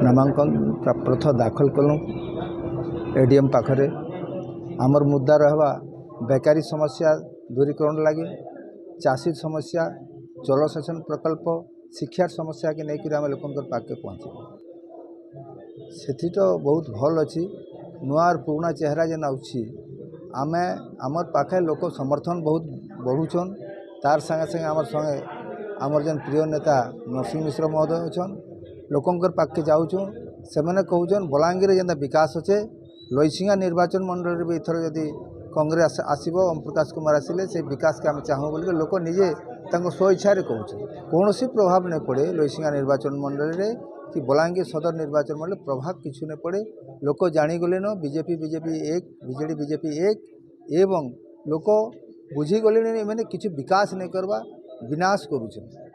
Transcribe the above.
नामांकन प्रथ दाखल कलु एडीएम पाखरे आमर मुद्दा रहा बेकारी समस्या दूरीकरण लगी चाषी समस्या जलसेचन प्रकल्प शिक्षार समस्या के लेकर आम लोक पाखे पहुँचे से तो बहुत भल अच्छी नुआ पुराना चेहरा जेन आमे आमर पाखे लोक समर्थन बहुत बढ़ुछन तार संगे संगे आमर संगे आमर जेन प्रिय नेता नरसिंह मिश्र महोदय अच्छन लोकंर पाखे जाऊँ से मैंने कहून बलांगीर जेनता विकास अच्छे लईसिंगा निर्वाचन मंडल भी इथर जदि कांग्रेस आसब ओम प्रकाश कुमार आसिले से विकास के आम चाहूँ बोल लोक निजे स्व इच्छा कहूँ कौन प्रभाव नहीं पड़े लईसिंगा निर्वाचन मंडल में कि बलांगीर सदर निर्वाचन मंडल प्रभाव किसी नहीं पड़े लोक जाणीगले न बीजेपी एक बीजेडी बीजेपी एक एवं लोक बुझीगले मैंने किसी विकास नहीं करवा विनाश करुचे।